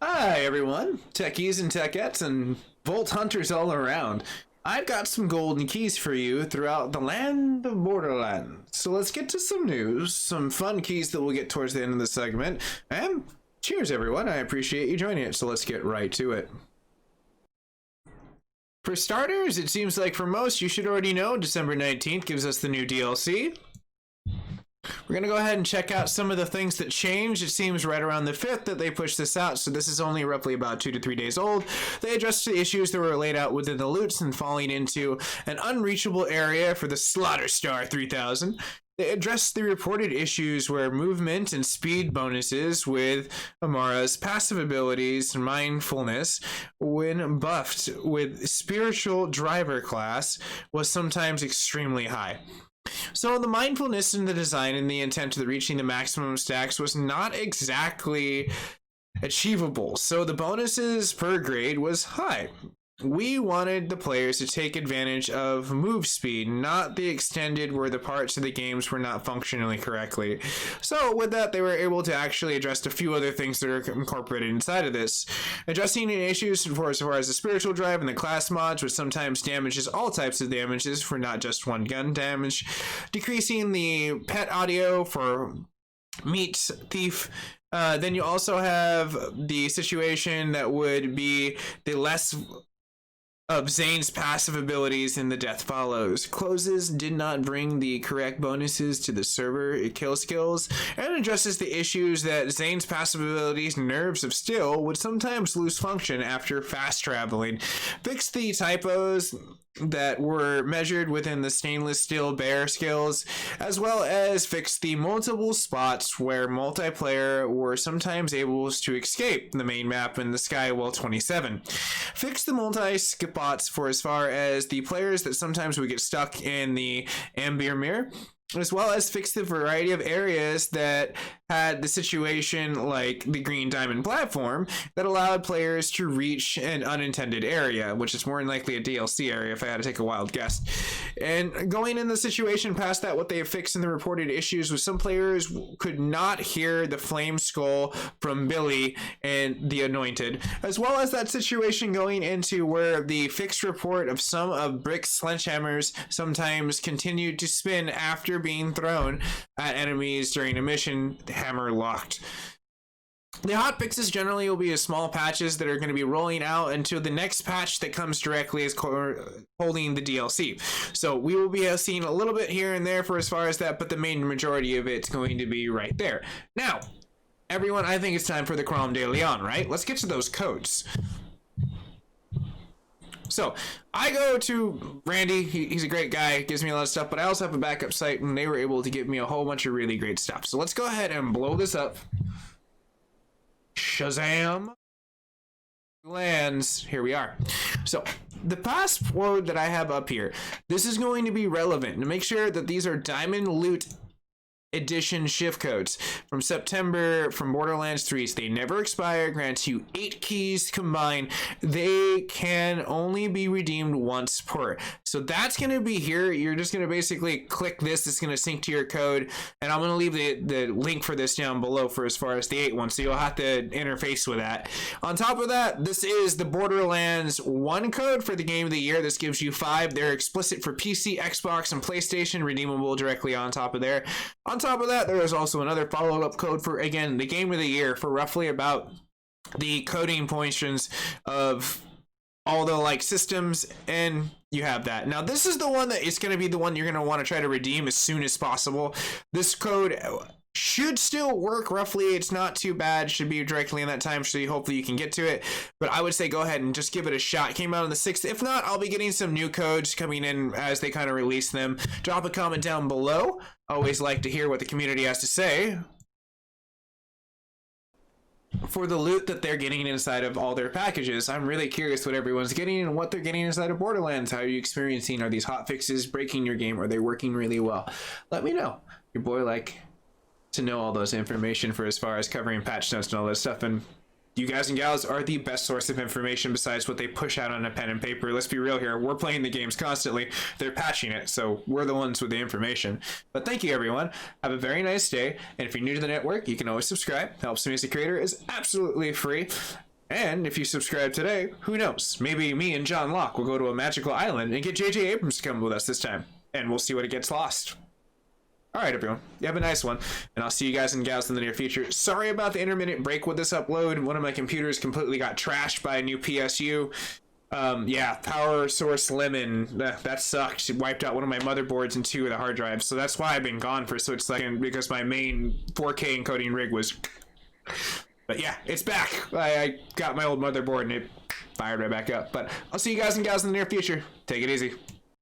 Hi everyone, techies and techettes and Volt Hunters all around. I've got some golden keys for you throughout the land of Borderlands. So let's get to some news, some fun keys that we'll get towards the end of the segment. And cheers everyone, I appreciate you joining it, so let's get right to it. For starters, it seems like for most you should already know December 19th gives us the new DLC. We're going to go ahead and check out some of the things that changed. It seems right around the 5th that they pushed this out, so this is only roughly about 2 to 3 days old. They addressed the issues that were laid out within the loots and falling into an unreachable area for the Slaughter Star 3000. They addressed the reported issues where movement and speed bonuses with Amara's passive abilities and mindfulness, when buffed with spiritual driver class, was sometimes extremely high. So the mindfulness in the design and the intent of reaching the maximum stacks was not exactly achievable, so the bonuses per grade was high. We wanted the players to take advantage of move speed, not the extended where the parts of the games were not functionally correctly. So with that, they were able to actually address a few other things that are incorporated inside of this. Addressing issues for as far as the spiritual drive and the class mods, which sometimes damages all types of damages for not just one gun damage. Decreasing the pet audio for meat thief. Then you also have the situation that would be the less of Zane's passive abilities in the Death Follows. Closes did not bring the correct bonuses to the server kill skills, and addresses the issues that Zane's passive abilities, Nerves of Steel, would sometimes lose function after fast traveling. Fixed the typos that were measured within the stainless steel bear skills, as well as fixed the multiple spots where multiplayer were sometimes able to escape the main map in the Skywell 27. Fixed the multi-spots for as far as the players that sometimes would get stuck in the Amber Mirror, as well as fix the variety of areas that had the situation like the Green Diamond platform that allowed players to reach an unintended area, which is more than likely a DLC area if I had to take a wild guess. And going in the situation past that, what they have fixed in the reported issues was some players could not hear the flame skull from Billy and the Anointed, as well as that situation going into where the fixed report of some of Brick's sledgehammers sometimes continued to spin after being thrown at enemies during a mission, hammer locked. The hot fixes generally will be small patches that are going to be rolling out until the next patch that comes directly as holding the DLC. So we will be seeing a little bit here and there for as far as that, but the main majority of it's going to be right there. Now, everyone, I think it's time for the Crom de Leon, right? Let's get to those codes. So I go to Randy, he's a great guy, gives me a lot of stuff, but I also have a backup site and they were able to give me a whole bunch of really great stuff. So let's go ahead and blow this up. Shazam. Lands, here we are. So the password that I have up here, this is going to be relevant to make sure that these are Diamond Loot Edition shift codes from September from Borderlands 3. So they never expire, grants you 8 keys combined. They can only be redeemed once per. So that's going to be here. You're just going to basically click this. It's going to sync to your code. And I'm going to leave the link for this down below for as far as the 8 one. So you'll have to interface with that. On top of that, this is the Borderlands 1 code for the game of the year. This gives you 5. They're explicit for PC, Xbox, and PlayStation, redeemable directly on top of there. On top of that, there is also another follow-up code for, again, the game of the year for roughly about the coding portions of all the like systems, and you have that. Now this is the one that is going to be the one you're going to want to try to redeem as soon as possible. This code should still work roughly. It's not too bad. It should be directly in that time, so hopefully you can get to it. But I would say go ahead and just give it a shot. It came out on the 6th. If not, I'll be getting some new codes coming in as they kind of release them. Drop a comment down below. Always like to hear what the community has to say for the loot that they're getting inside of all their packages. I'm really curious what everyone's getting and what they're getting inside of Borderlands. How are you experiencing? Are these hot fixes breaking your game? Are they working really well? Let me know. Your boy like to know all those information for as far as covering patch notes and all that stuff. And you guys and gals are the best source of information besides what they push out on a pen and paper. Let's be real here. We're playing the games constantly. They're patching it, so we're the ones with the information. But thank you, everyone. Have a very nice day. And if you're new to the network, you can always subscribe. Helps me as a creator. Is absolutely free. And if you subscribe today, who knows? Maybe me and John Locke will go to a magical island and get J.J. Abrams to come with us this time. And we'll see what it gets lost. All right, everyone. You have a nice one. And I'll see you guys and gals in the near future. Sorry about the intermittent break with this upload. One of my computers completely got trashed by a new PSU. Yeah, power source lemon. That sucked. It wiped out one of my motherboards and 2 of the hard drives. So that's why I've been gone for a split second, because my main 4K encoding rig was... But yeah, it's back. I got my old motherboard and it fired right back up. But I'll see you guys and gals in the near future. Take it easy.